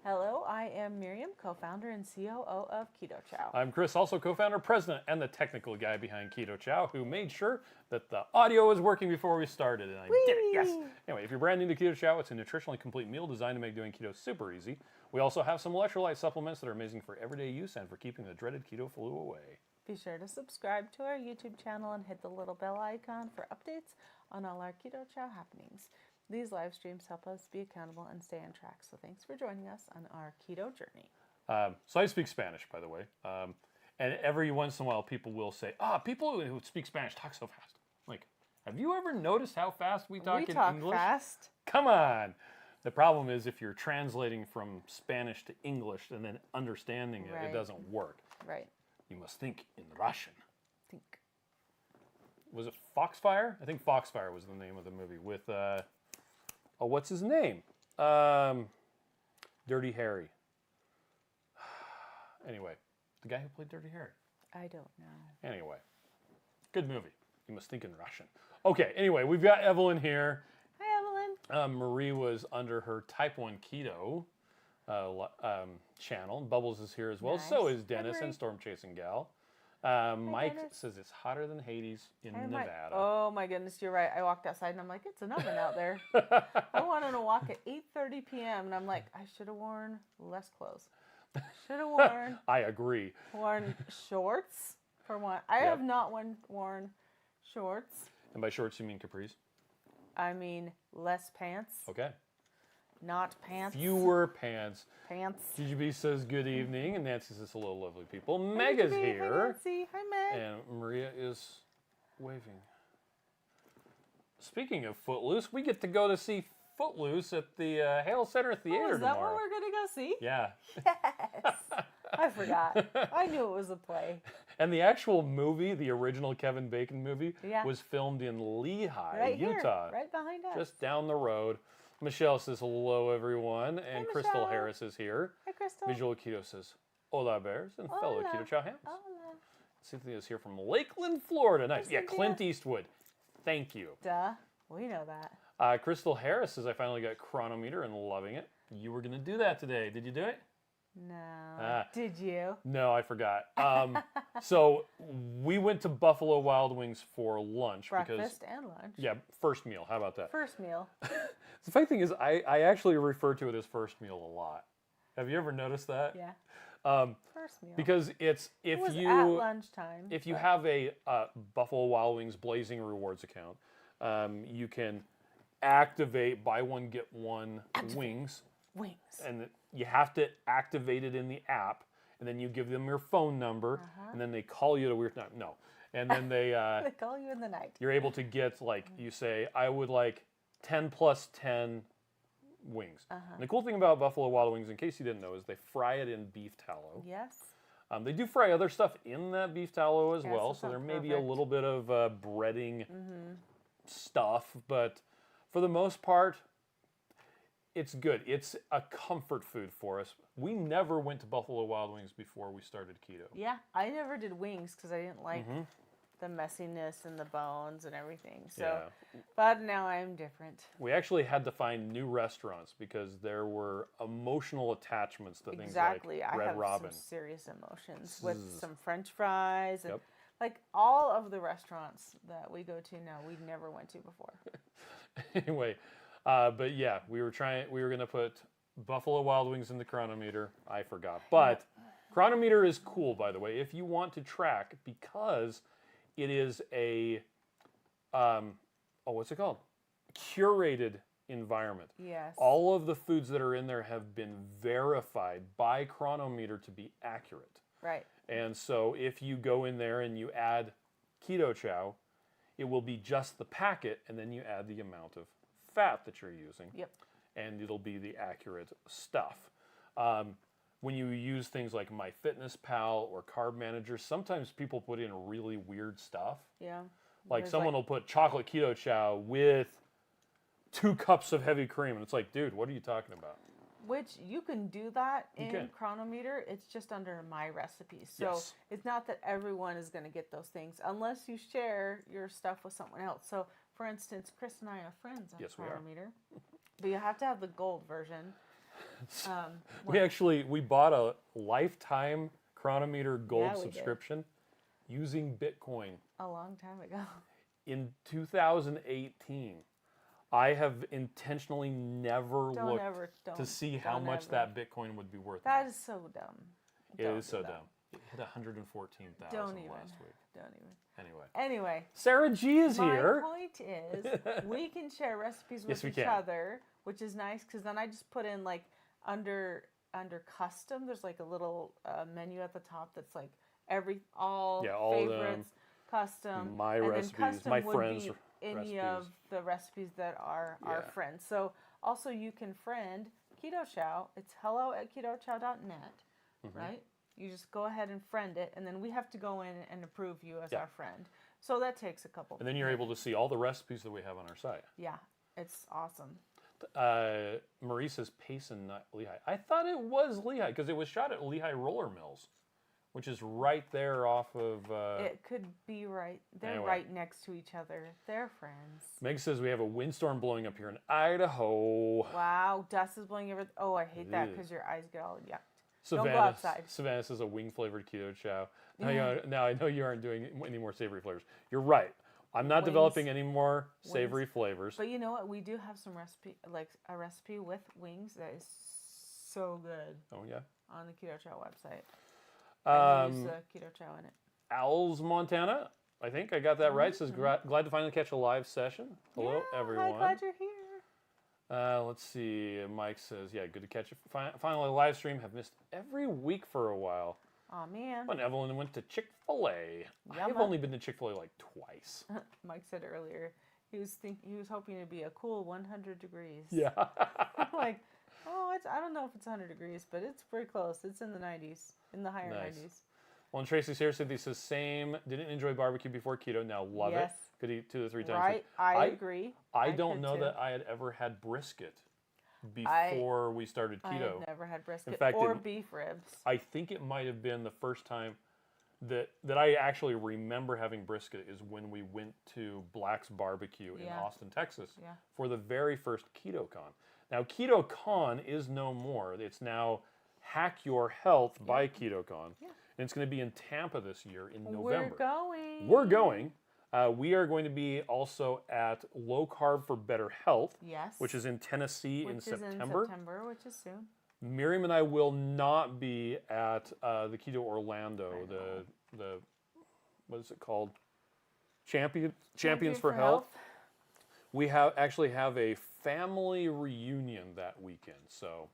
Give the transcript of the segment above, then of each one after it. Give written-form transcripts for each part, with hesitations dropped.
Hello, I am Miriam, co-founder and COO of Keto Chow. I'm Chris, also co-founder, president, and the technical guy behind Keto Chow, who made sure that the audio was working before we started, and I did it, yes! Anyway, if you're brand new to Keto Chow, it's a nutritionally complete meal designed to make doing keto super easy. We also have some electrolyte supplements that are amazing for everyday use and for keeping the dreaded keto flu away. Be sure to subscribe to our YouTube channel and hit the little bell icon for updates on all our Keto Chow happenings. These live streams help us be accountable and stay on track, so thanks for joining us on our keto journey. So I speak Spanish, by the way, and every once in a while people will say, people who speak Spanish talk so fast. Like, have you ever noticed how fast we talk in English? We talk fast. Come on! The problem is if you're translating from Spanish to English and then understanding it, it doesn't work. Right. You must think in Russian. Think. Was it Foxfire? I think Foxfire was the name of the movie with, what's his name? Dirty Harry. Anyway, the guy who played Dirty Harry. I don't know. Anyway, good movie. You must think in Russian. Okay, anyway, we've got Evelyn here. Hi, Evelyn. Marie was under her Type 1 Keto channel. Bubbles is here as well. Nice. So is Dennis and Storm Chasing Gal. Mike Dennis. says it's hotter than Hades in Nevada. Oh my goodness, you're right. I walked outside and I'm like, it's an oven out there. I wanted to walk at 8:30 p.m. and I'm like, I should have worn less clothes. Should have worn. I agree. Worn shorts for one. I have not worn shorts. And by shorts you mean capris? I mean less pants. Okay. Not pants. Fewer pants. Pants. GGB says good evening, and Nancy says hello, lovely people. Meg is here. Hi, Nancy. Hi, Meg. And Maria is waving. Speaking of Footloose, we get to go to see Footloose at the Hale Center Theater is that tomorrow. what we're going to go see? Yeah. Yes. I forgot. I knew it was a play. And the actual movie, the original Kevin Bacon movie, Yeah. was filmed in Lehigh, Right Utah. here, right behind us. Just down the road. Michelle says hello, everyone. And Hi, Crystal Michelle. Harris is here. Hi, Crystal. Visual Keto says, hola, bears, and fellow Hola. Keto Chow hams. Hola. Cynthia is here from Lakeland, Florida. Nice. Hi, Yeah, Cynthia. Clint Eastwood. Thank you. Duh. We know that. Crystal Harris says, I finally got Chronometer and loving it. You were going to do that today. Did you do it? No. Did you? No, I forgot. So we went to Buffalo Wild Wings for lunch. Breakfast and lunch. Yeah, first meal. How about that? First meal. The funny thing is, I actually refer to it as first meal a lot. Have you ever noticed that? Yeah. First meal. Because it's it was if at you lunchtime. if you have a Buffalo Wild Wings Blazing Rewards account, you can activate buy one get one wings. Wings. And you have to activate it in the app, and then you give them your phone number, and then they call you at a weird time. No, and then they They call you in the night. you're able to get, like, you say, I would like 10 plus 10 wings. And the cool thing about Buffalo Wild Wings, in case you didn't know, is they fry it in beef tallow. Yes. They do fry other stuff in that beef tallow as Yes, well, that's so there not may be a perfect. little bit of breading stuff, but for the most part, it's good. It's a comfort food for us. We never went to Buffalo Wild Wings before we started keto. Yeah, I never did wings because I didn't like the messiness and the bones and everything. So, Yeah. but now I'm different. We actually had to find new restaurants because there were emotional attachments to things Exactly. like I Red have Robin. some serious emotions with some French fries and Yep. like all of the restaurants that we go to now, we never went to before. Anyway, but yeah, we were going to put Buffalo Wild Wings in the Chronometer. I forgot. But Chronometer is cool, by the way, if you want to track, because it is a, what's it called? Curated environment. Yes. All of the foods that are in there have been verified by Chronometer to be accurate. Right. And so if you go in there and you add Keto Chow, it will be just the packet, and then you add the amount of fat that you're using. Yep. And it'll be the accurate stuff. When you use things like MyFitnessPal or Carb Manager, sometimes people put in really weird stuff. Yeah. Like There's someone will put chocolate Keto Chow with 2 cups of heavy cream. And it's like, dude, what are you talking about? Which you can do that in can. Chronometer. It's just under my recipes. So Yes. it's not that everyone is going to get those things unless you share your stuff with someone else. So for instance, Chris and I are friends on Yes, we are. Chronometer. But you have to have the gold version. We bought a lifetime Chronometer Gold Yeah, we did. subscription using Bitcoin A long time ago. in 2018. I have intentionally never looked to see how much ever. that Bitcoin would be worth. That is so dumb. It Don't is do so that. dumb. It hit 114,000 Don't even. last week. Don't even. Anyway, Anyway, Sarah G is my here. point is we can share recipes Yes, with we each can. other, which is nice because then I just put in like under custom. There's like a little menu at the top that's like all of them. favorites, custom, My and recipes, then custom my would friends' be any recipes. of the recipes that are our Yeah. friends. So also you can friend Keto Chow. It's hello@ketochow.net, Mm-hmm. right? You just go ahead and friend it, and then we have to go in and approve you as Yeah. our friend. So that takes a couple. And then you're able to see all the recipes that we have on our site. Yeah, it's awesome. Marie says Payson, not Lehigh. I thought it was Lehigh because it was shot at Lehigh Roller Mills, which is right there off of. It could be right. They're Anyway. right next to each other. They're friends. Meg says we have a windstorm blowing up here in Idaho. Wow, dust is blowing everything. Oh, I hate that Ugh. because your eyes get all yucked. Savannah, Don't go outside. Savannah says a wing flavored keto chow. Now I know you aren't doing any more savory flavors. You're right. I'm not Wings. developing any more savory flavors. But you know what? We do have some a recipe with wings that is so good Oh yeah. on the Keto Chow website. And we use Keto Chow in it. Owls, Montana. I think I got that right. Says glad to finally catch a live session. Hello, Yeah, everyone. Hi, glad you're here. Let's see. Mike says, yeah, good to catch it. Finally, live stream. Have missed every week for a while. Aw, man. When Evelyn went to Chick-fil-A. I've Yumma. only been to Chick-fil-A like twice. Mike said earlier he was hoping to be a cool 100 degrees. Yeah. I'm like, oh, I don't know if it's 100 degrees, but it's pretty close. It's in the 90s, in the higher Nice. 90s. Well, and Tracy seriously says, same. Didn't enjoy barbecue before keto. Now love Yes. it. Could eat 2 to 3 times. Right, I agree. I don't could know too. that I had ever had brisket before we started I keto. have never had brisket fact, or beef ribs. I think it might have been the first time that I actually remember having brisket is when we went to Black's Barbecue in Yeah. Austin, Texas Yeah. for the very first KetoCon. Now, KetoCon is no more. It's now Hack Your Health by KetoCon. Yeah. And it's going to be in Tampa this year in November. We're going. We're going. We are going to be also at Low Carb for Better Health, Yes. which is in Tennessee in Which is September. in September, which is soon. Miriam and I will not be at the Keto Orlando, the what is it called? Champions for Health. We actually have a family reunion that weekend. So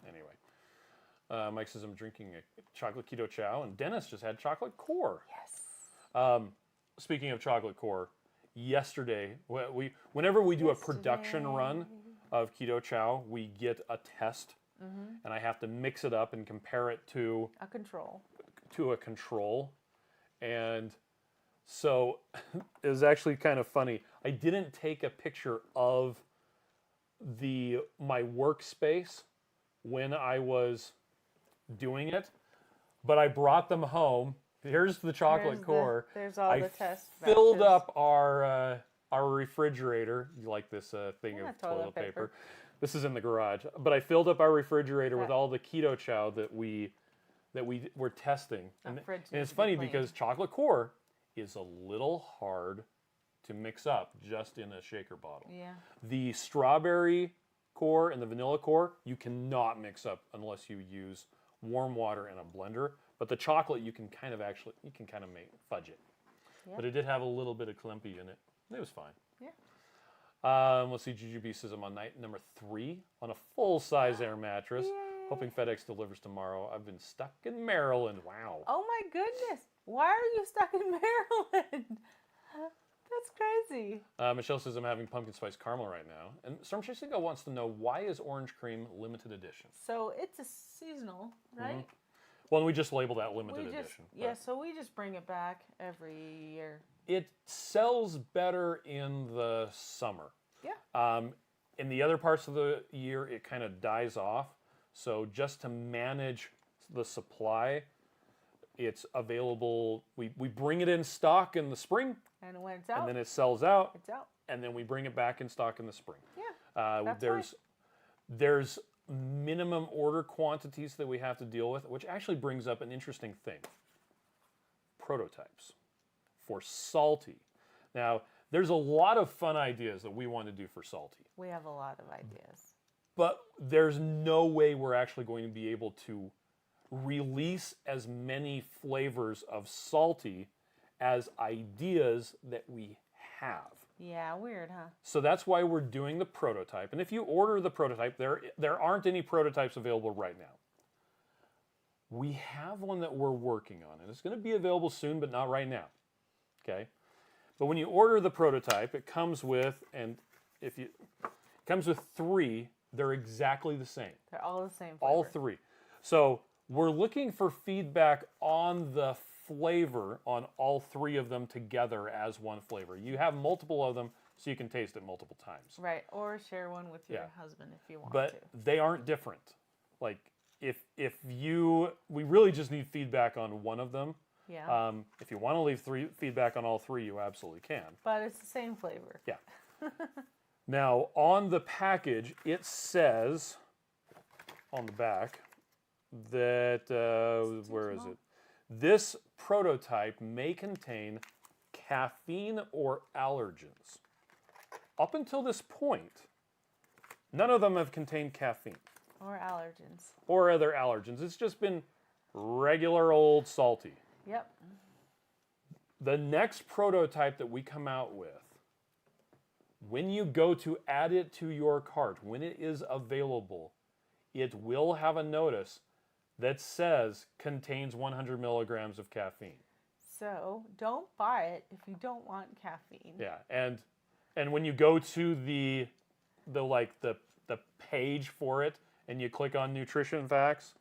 anyway, Mike says I'm drinking a chocolate keto chow, and Dennis just had chocolate core. Yes. Speaking of chocolate core, yesterday whenever we do a production run of Keto Chow, we get a test, and I have to mix it up and compare it to A control. a control. And so it was actually kind of funny. I didn't take a picture of my workspace when I was doing it, but I brought them home. Here's the chocolate core. There's all I the test filled batches. up our refrigerator. You like this thing Yeah, of toilet toilet paper. paper. This is in the garage, but I filled up our refrigerator with all the Keto Chow that we were testing. And fridge it's needs to be funny cleaned. because chocolate core is a little hard to mix up just in a shaker bottle. Yeah. The strawberry core and the vanilla core you cannot mix up unless you use warm water and a blender. But the chocolate you can kind of make fudge it. Yeah. But it did have a little bit of clumpy in it. It was fine. Yeah. Let's see. Jujube says I'm on night number 3 on a full-size air mattress. Yay. Hoping FedEx delivers tomorrow. I've been stuck in Maryland. Wow. Oh my goodness. Why are you stuck in Maryland? That's crazy. Michelle says I'm having pumpkin spice caramel right now. And Storm Chasing wants to know, why is orange cream limited edition? So it's a seasonal, right? Well, we just label that limited edition. but Yeah, so we just bring it back every year. It sells better in the summer. Yeah. In the other parts of the year, it kind of dies off. So just to manage the supply, it's available. We bring it in stock in the spring, And when it's out, and then it sells out, it's out. and then we bring it back in stock in the spring. Yeah. That's There's minimum order quantities that we have to deal with, which actually brings up an interesting thing. Prototypes for SALTT. Now, there's a lot of fun ideas that we want to do for SALTT, We have a lot of ideas. but there's no way we're actually going to be able to release as many flavors of SALTT as ideas that we have. Yeah, weird, huh? So that's why we're doing the prototype. And if you order the prototype, there aren't any prototypes available right now. We have one that we're working on, and it's going to be available soon, but not right now. Okay? But when you order the prototype, it comes with, it comes with 3. They're exactly the same. They're all the same flavor. All 3. So we're looking for feedback on the flavor on all 3 of them together as one flavor. You have multiple of them, so you can taste it multiple times. Right, or share one with your husband if you want to. But they aren't different. Like, we really just need feedback on one of them. Yeah. If you want to leave feedback on all 3, you absolutely can. But it's the same flavor. Yeah. Now, on the package, it says on the back that, where is it? This prototype may contain caffeine or allergens. Up until this point, none of them have contained caffeine. Or allergens. Or other allergens. It's just been regular old SALTT. Yep. The next prototype that we come out with, when you go to add it to your cart, when it is available, it will have a notice that says contains 100 milligrams of caffeine. So don't buy it if you don't want caffeine. Yeah, and when you go to the page for it and you click on nutrition facts,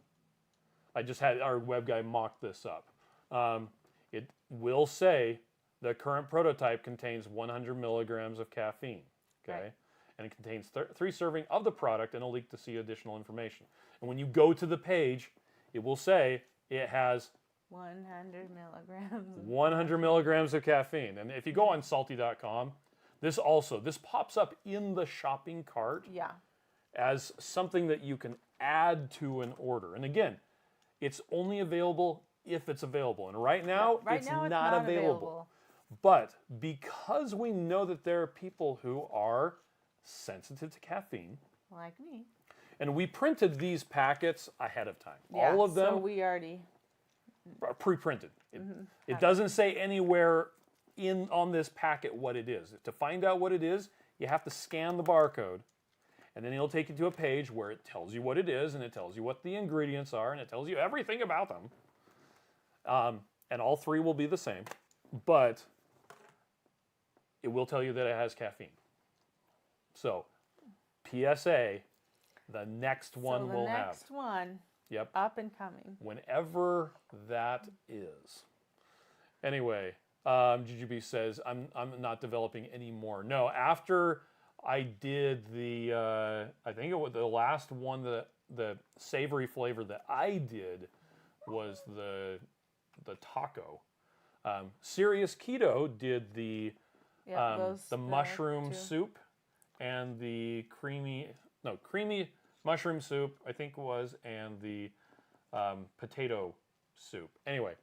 I just had our web guy mock this up. It will say the current prototype contains 100 milligrams of caffeine. Okay. Right. And it contains 3 serving of the product and a link to see additional information. And when you go to the page, it will say it has 100 milligrams. 100 milligrams of caffeine. And if you go on salty.com, this pops up in the shopping cart Yeah. as something that you can add to an order. And again, it's only available if it's available. And right now, Right it's now not available. But because we know that there are people who are sensitive to caffeine, Like me. and we printed these packets ahead of time. Yeah, All of them so we already... are pre-printed. It doesn't say anywhere on this packet what it is. To find out what it is, you have to scan the barcode, and then it'll take you to a page where it tells you what it is, and it tells you what the ingredients are, and it tells you everything about them. And all 3 will be the same, but it will tell you that it has caffeine. So, PSA, the next one will have. The next one, Yep. up and coming. Whenever that is. Anyway, GGB says, I'm not developing any more. No, after I did I think it was the last one, the savory flavor that I did was the taco. Serious Keto did the mushroom soup and the creamy mushroom soup, I think it was, and the potato soup. Anyway,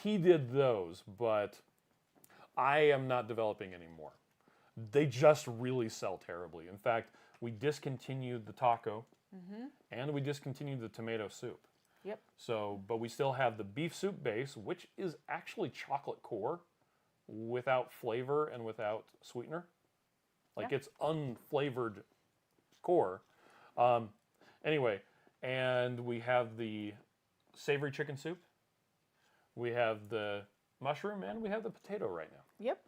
he did those, but I am not developing anymore. They just really sell terribly. In fact, we discontinued the taco and we discontinued the tomato soup. Yep. So, but we still have the beef soup base, which is actually chocolate core without flavor and without sweetener. Like it's unflavored core. Anyway, and we have the savory chicken soup. We have the mushroom, and we have the potato right now. Yep.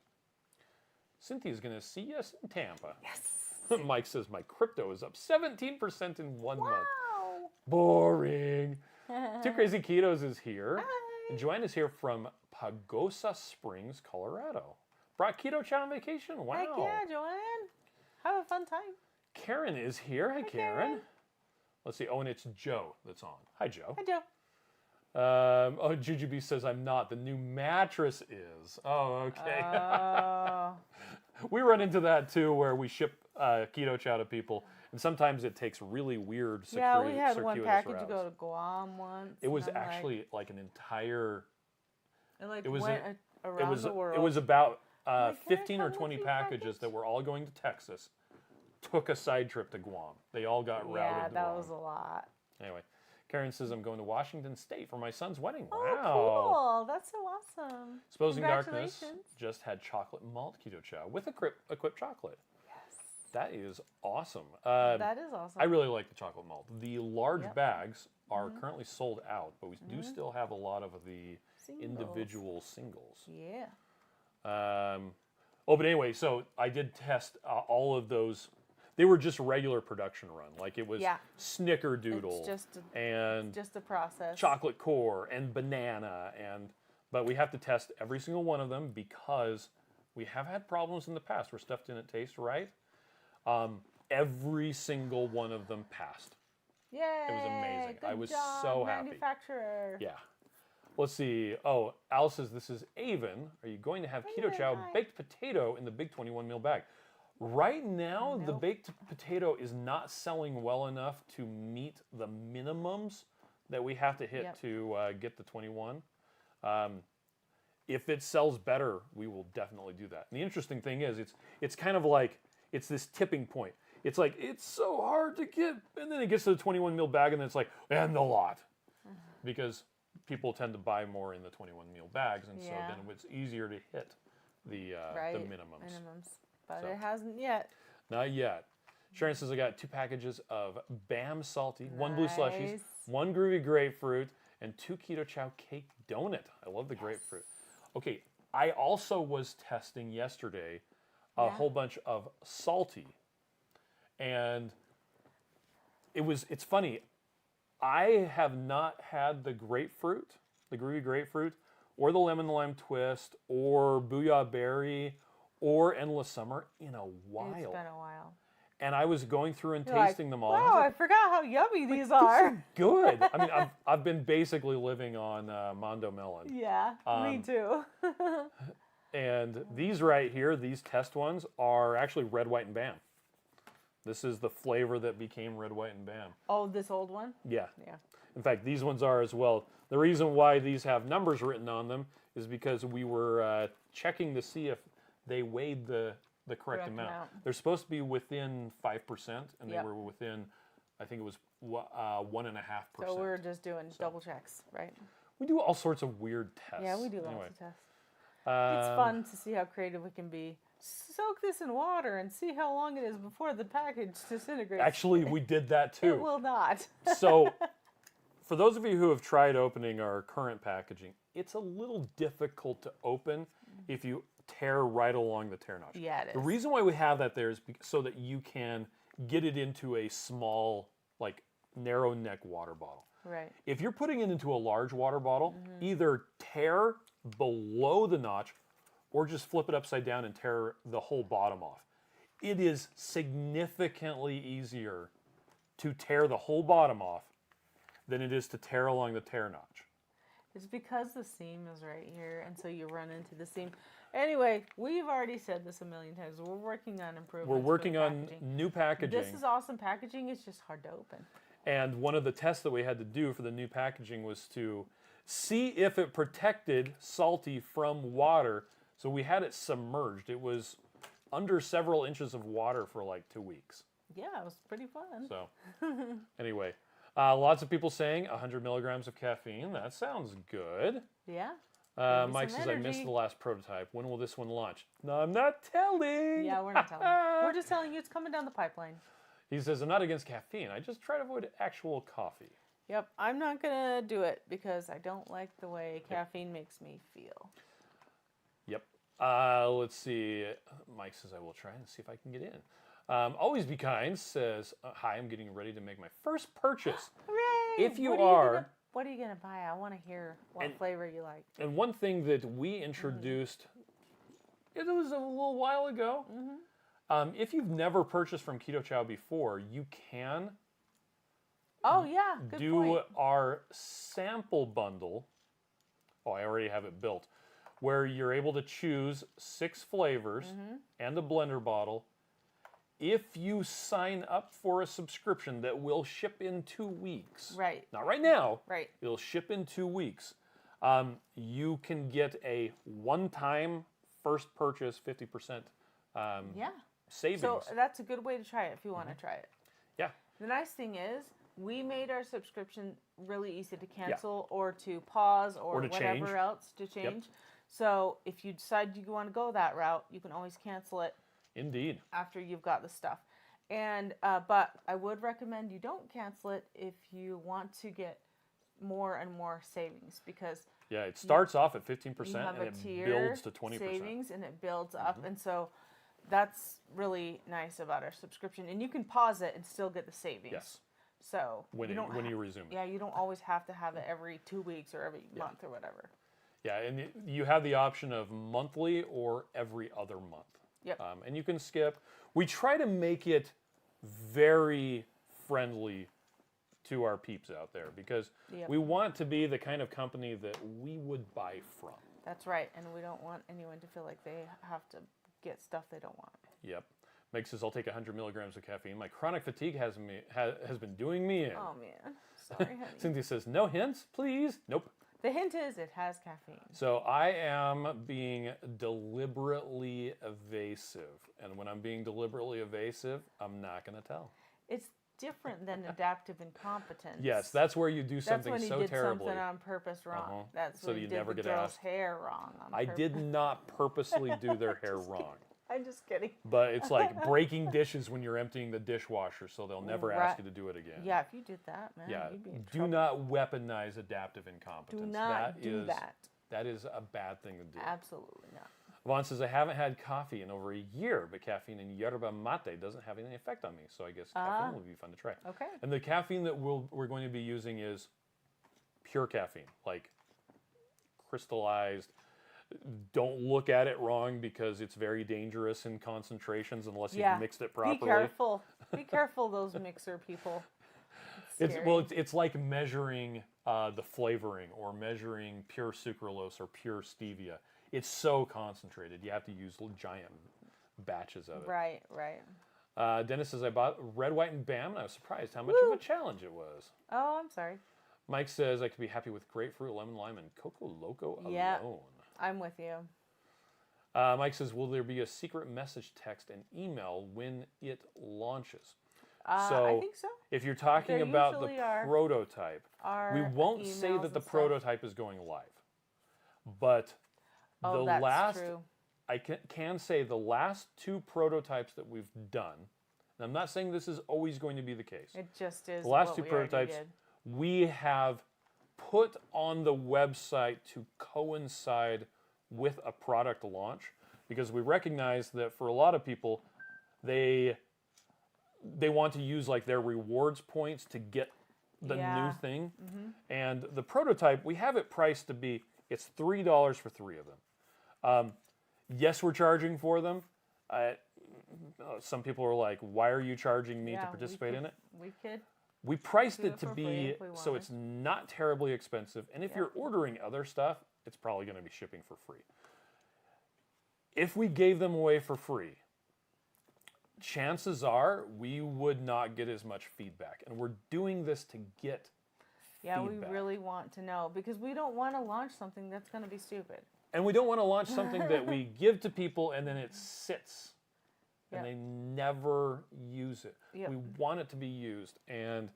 Cynthia's going to see us in Tampa. Yes. Mike says, my crypto is up 17% in 1 month. Wow. Boring. Two Crazy Ketos is here. Hi. And Joanne is here from Pagosa Springs, Colorado. Brought Keto Chow on vacation. Wow. Heck yeah, Joanne. Have a fun time. Karen is here. Hi, Karen. Karen. Let's see. Oh, and it's Joe that's on. Hi, Joe. Hi, Joe. Jujubee says, I'm not. The new mattress is. Oh, okay. Oh. We run into that too, where we ship Keto Chow to people, And sometimes it takes really weird Yeah, we had one circuitous package routes. go to Guam once. It was and I'm actually like an entire. like, It was went around the world. It was about Like, can I 15 or come with 20 you, packages package? that were all going to Texas. Took a side trip to Guam. They all got routed. Yeah, that wrong. was a lot. Anyway, Karen says I'm going to Washington State for my son's wedding. Oh, Wow. cool! That's so awesome. Exposing Darkness Congratulations. just had chocolate malt keto chow with equipped chocolate. Yes. That is awesome. That is awesome. I really like the chocolate malt. The large Yep. bags are currently sold out, but we do still have a lot of the Singles. individual singles. Yeah. But anyway, so I did test all of those. They were just regular production run. Like it was Snickerdoodle and Just a process. chocolate core and banana but we have to test every single one of them because we have had problems in the past where stuff didn't taste right. Every single one of them passed. Yay! It was amazing. Good I was job, so happy. manufacturer. Yeah. Let's see. Oh, Al says this is Avon. Are you going to have Keto Chow hi. baked potato in the big 21 meal bag? Right now, the Nope. baked potato is not selling well enough to meet the minimums that we have to hit Yep. to get the 21. If it sells better, we will definitely do that. And the interesting thing is, it's kind of like it's this tipping point. It's like it's so hard to get, and then it gets to the 21 meal bag, and then it's like and the lot, because people tend to buy more in the 21 meal bags, and so Yeah. then it's easier to hit the minimums. But So. it hasn't yet. Not yet. Sharon says I got 2 packages of BAM Salty, 1 Blue Slushies, Nice. 1 Groovy Grapefruit, and 2 Keto Chow Cake Donut. I love the grapefruit. Okay, I also was testing yesterday a whole bunch of Salty. And it's funny. I have not had the grapefruit, the Groovy Grapefruit, or the Lemon Lime Twist, or Booyah Berry, or Endless Summer in a while. It's been a while. And I was going through and You're like, tasting them all. Wow, I forgot how yummy these are. Good. I mean, I've been basically living on Mondo Melon. Yeah, me too. And these right here, these test ones, are actually Red, White, and Bam. This is the flavor that became Red, White, and Bam. Oh, this old one? Yeah. Yeah. In fact, these ones are as well. The reason why these have numbers written on them is because we were checking to see if they weighed the correct amount. They're supposed to be within 5%, and they were within, I think it was 1.5%. So we're just doing double checks, right? We do all sorts of weird tests. Yeah, we do lots Anyway, of tests. It's fun to see how creative we can be. Soak this in water and see how long it is before the package disintegrates. Actually, we did that too. It will not. So, for those of you who have tried opening our current packaging, it's a little difficult to open if you tear right along the tear notch. Yeah, it is. The reason why we have that there is so that you can get it into a small, like narrow neck water bottle. Right. If you're putting it into a large water bottle, either tear below the notch or just flip it upside down and tear the whole bottom off. It is significantly easier to tear the whole bottom off than it is to tear along the tear notch. It's because the seam is right here, and so you run into the seam. Anyway, we've already said this a million times. We're working on improvements. We're working for the on packaging. new packaging. This is awesome packaging. It's just hard to open. And one of the tests that we had to do for the new packaging was to see if it protected Salty from water. So we had it submerged. It was under several inches of water for like 2 weeks. Yeah, it was pretty fun. So anyway, lots of people saying 100 milligrams of caffeine. That sounds good. Yeah. Mike some says, I missed energy. the last prototype. When will this one launch? No, I'm not telling. Yeah, we're not telling you. We're just telling you it's coming down the pipeline. He says, I'm not against caffeine. I just try to avoid actual coffee. Yep, I'm not going to do it because I don't like the way caffeine makes me feel. Yep. Let's see. Mike says, I will try and see if I can get in. Always Be Kind says, hi, I'm getting ready to make my first purchase. Hooray! If you what are... What are you going to buy? I want to hear what flavor you like. And one thing that we introduced, it was a little while ago. If you've never purchased from Keto Chow before, you can Oh, yeah, good do point. our sample bundle. Oh, I already have it built. Where you're able to choose 6 flavors and a blender bottle. if you sign up for a subscription that will ship in 2 weeks, Right. not right now, Right. it'll ship in 2 weeks, you can get a one-time first purchase 50% Yeah. savings. So that's a good way to try it if you want to try it. Yeah. The nice thing is we made our subscription really easy to cancel or to pause or to whatever change. else to change. So if you decide you want to go that route, you can always cancel it Indeed. after you've got the stuff. And but I would recommend you don't cancel it if you want to get more and more savings, because Yeah, it starts off at 15% you have and a it tier builds to 20%. savings and it builds up, and so that's really nice about our subscription. And you can pause it and still get the savings. Yes. So When you resume it. Yeah, you don't always have to have it every 2 weeks or every month or whatever. Yeah, and you have the option of monthly or every other month. Yep. And you can skip. We try to make it very friendly to our peeps out there, because Yep. we want to be the kind of company that we would buy from. That's right, and we don't want anyone to feel like they have to get stuff they don't want. Yep. Meg says, I'll take 100 milligrams of caffeine. My chronic fatigue has been doing me in. Oh man, sorry, honey. Cynthia says, no hints, please. Nope. The hint is it has caffeine. So I am being deliberately evasive. And when I'm being deliberately evasive, I'm not going to tell. It's different than adaptive incompetence. Yes, that's where you do That's something when you so did terribly. something on purpose wrong. That's So when that you you did never the get girl's asked. hair wrong on I purpose. did not purposely do their hair wrong. I'm just kidding. But it's like breaking dishes when you're emptying the dishwasher, so they'll never ask you to do it again. Yeah, if you did that, man, Yeah, you'd be in do trouble. not weaponize adaptive incompetence. Do not do that. That is a bad thing to do. Absolutely not. Vaughn says, I haven't had coffee in over a year, but caffeine in yerba mate doesn't have any effect on me, so I guess caffeine will be fun to try. Okay. And the caffeine that we're going to be using is pure caffeine, like crystallized. Don't look at it wrong, because it's very dangerous in concentrations unless you've mixed it properly. Be careful. Be careful, those mixer people. It's like measuring the flavoring or measuring pure sucralose or pure stevia. It's so concentrated. You have to use giant batches of it. Right, right. Dennis says, I bought red, white, and BAM, and I was surprised how much of a challenge it was. Oh, I'm sorry. Mike says, I could be happy with grapefruit, lemon, lime, and Coco Loco Yeah. alone. I'm with you. Mike says, will there be a secret message text and email when it launches? I think so. If you're talking There about the usually are prototype, we won't say emails that the and stuff. prototype is going live. But Oh, the that's last, true. I can say the last 2 prototypes that we've done, and I'm not saying this is always going to be the case. It just is. The last what 2 we already prototypes did. we have put on the website to coincide with a product launch, because we recognize that for a lot of people, they want to use like their rewards points to get the new thing. And the prototype, we have it priced to be, it's $3 for 3 of them. Yes, we're charging for them. Some people are like, why are you charging me to participate in it? We could. We priced do it it to for free be if we so wanted. it's not terribly expensive. And if you're ordering other stuff, it's probably going to be shipping for free. If we gave them away for free, chances are we would not get as much feedback. And we're doing this to get feedback. We really want to know, because we don't want to launch something that's going to be stupid. And we don't want to launch something that we give to people and then it sits and they never use it. Yep. We want it to be used. And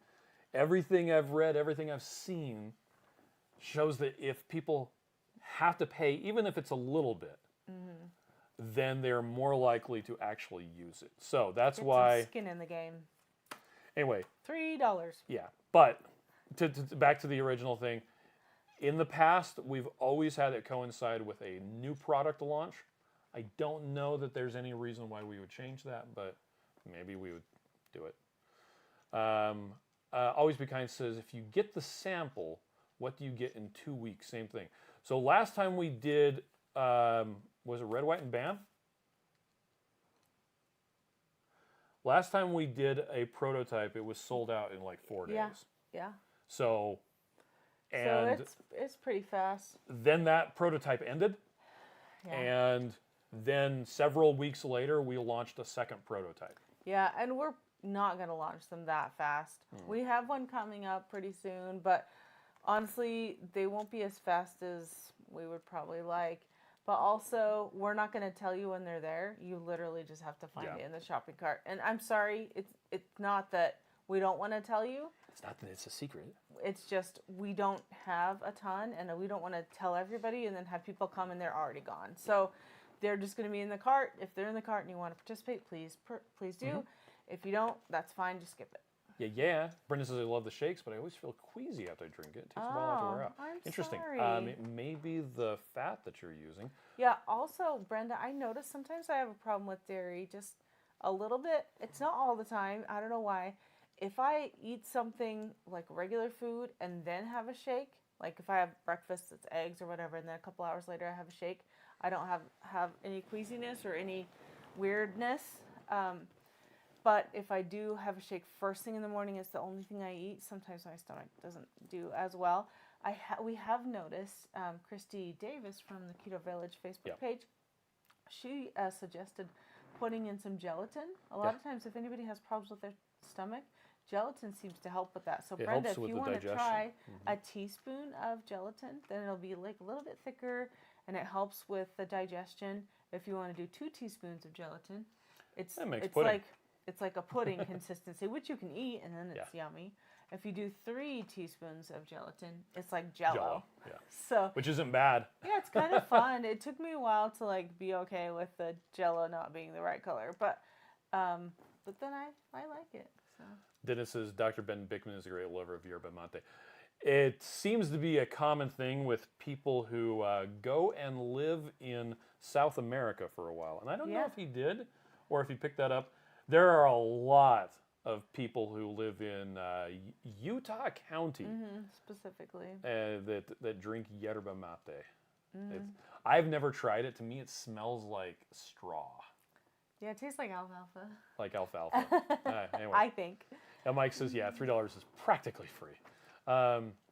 everything I've read, everything I've seen shows that if people have to pay, even if it's a little bit, then they're more likely to actually use it. So that's Get why. some skin in the game. Anyway, $3. yeah. But to back to the original thing, in the past, we've always had it coincide with a new product launch. I don't know that there's any reason why we would change that, but maybe we would do it. Always Be Kind says, if you get the sample, what do you get in 2 weeks? Same thing. So last time we did, was it Red, White, and BAM? Last time we did a prototype, it was sold out in like 4 days. Yeah. So, So and it's pretty fast. then that prototype ended, Yeah. and then several weeks later, we launched a second prototype. Yeah, and we're not going to launch them that fast. We have one coming up pretty soon, but honestly, they won't be as fast as we would probably like. But also, we're not going to tell you when they're there. You literally just have to find it in the shopping cart. And I'm sorry, it's not that we don't want to tell you. It's not that it's a secret. It's just we don't have a ton, and we don't want to tell everybody and then have people come and they're already gone. So they're just going to be in the cart. If they're in the cart and you want to participate, please do. If you don't, that's fine. Just skip it. Yeah. Brenda says I love the shakes, but I always feel queasy after I drink it. It takes a while after wear out. I'm Interesting. sorry. It may be the fat that you're using. Yeah. Also, Brenda, I notice sometimes I have a problem with dairy, just a little bit. It's not all the time. I don't know why. If I eat something like regular food and then have a shake, like if I have breakfast, it's eggs or whatever, and then a couple hours later I have a shake, I don't have any queasiness or any weirdness. But if I do have a shake first thing in the morning, it's the only thing I eat. Sometimes my stomach doesn't do as well. We have noticed Christy Davis from the Keto Village Facebook page. She suggested putting in some gelatin. A lot of times, if anybody has problems with their stomach, gelatin seems to help with that. So It Brenda, helps if with you the want to digestion. try a teaspoon of gelatin, then it'll be like a little bit thicker, and it helps with the digestion. If you want to do 2 teaspoons of gelatin, That makes pudding. It's like a pudding consistency, which you can eat, and then it's yummy. If you do 3 teaspoons of gelatin, it's like Jell-O. Yeah. So Which isn't bad. yeah, it's kind of fun. It took me a while to like be okay with the Jell-O not being the right color, but then I like it. So. Dennis says Dr. Ben Bickman is a great lover of yerba mate. It seems to be a common thing with people who go and live in South America for a while. And I don't know if he did or if he picked that up. There are a lot of people who live in Utah County Specifically. That drink yerba mate. I've never tried it. To me, it smells like straw. Yeah, it tastes like alfalfa. Like alfalfa. Anyway. I think. And Mike says, yeah, $3 is practically free.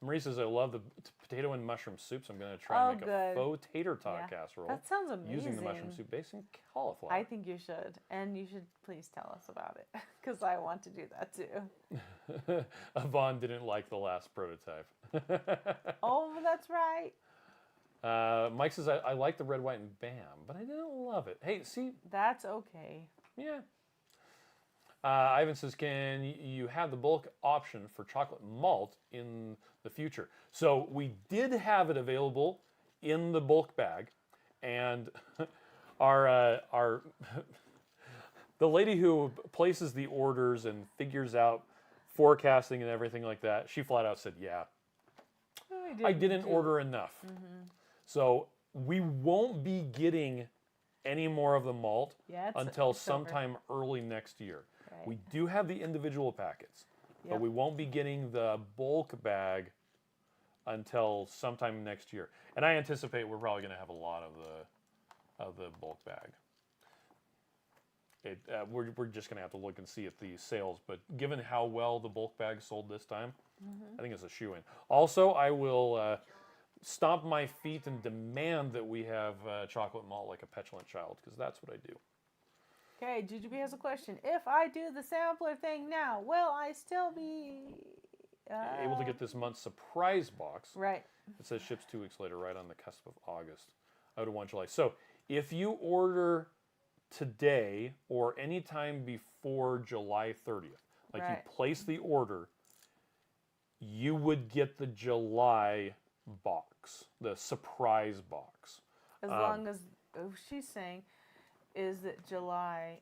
Marie says, I love the potato and mushroom soups. I'm going to try and make a faux tater tot casserole. That sounds amazing. Using the mushroom soup based in cauliflower. I think you should. And you should please tell us about it. Because I want to do that too. Yvonne didn't like the last prototype. Oh, that's right. Mike says, I like the red, white, and bam, but I didn't love it. Hey, see? That's okay. Yeah. Ivan says, can you have the bulk option for chocolate malt in the future? So we did have it available in the bulk bag, and our the lady who places the orders and figures out forecasting and everything like that, she flat out said, yeah, I didn't order enough. So we won't be getting any more of the malt until sometime early next year. Right. We do have the individual packets, but we won't be getting the bulk bag until sometime next year. And I anticipate we're probably going to have a lot of the bulk bag. We're just going to have to look and see at the sales, but given how well the bulk bag sold this time, I think it's a shoo-in. Also, I will stomp my feet and demand that we have chocolate malt like a petulant child, because that's what I do. Okay, GGB has a question. If I do the sampler thing now, will I still be able to get this month's surprise box? Right. It says ships 2 weeks later, right on the cusp of August, out of 1 July. So if you order today or anytime before July 30th, like you place the order, you would get the July box, the surprise box. As long as, she's saying, is that July,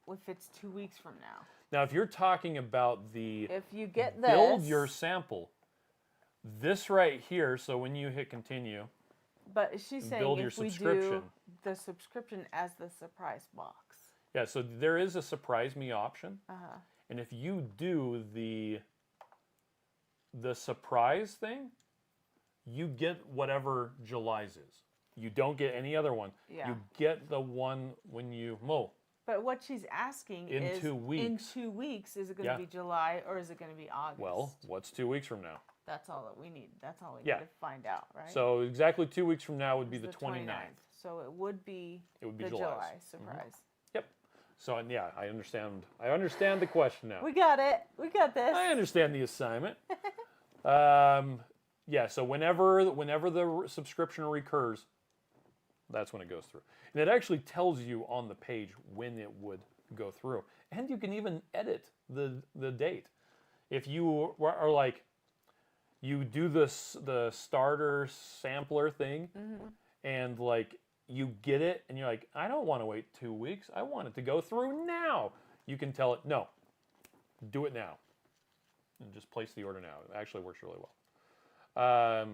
if it's 2 weeks from now. Now, if you're talking about if you get this, build your sample, this right here, so when you hit continue, but she's saying build your if we subscription. do the subscription as the surprise box. Yeah, so there is a surprise me option. And if you do the surprise thing, you get whatever July's is. You don't get any other one. Yeah. You get the one when you mow. But what she's asking is, 2 weeks. in 2 weeks, is it going to be July or is it going to be August? Well, what's 2 weeks from now? That's all that we need. That's all we need to find out, right? So exactly 2 weeks from now would be the 29th. So it would be the July surprise. Yep. So yeah, I understand. I understand the question now. We got it. We got this. I understand the assignment. Yeah. So whenever the subscription recurs, that's when it goes through, and it actually tells you on the page when it would go through, and you can even edit the date. If you are like, you do the starter sampler thing, and like you get it, and you're like, I don't want to wait 2 weeks. I want it to go through now. You can tell it, no, do it now, and just place the order now. It actually works really well.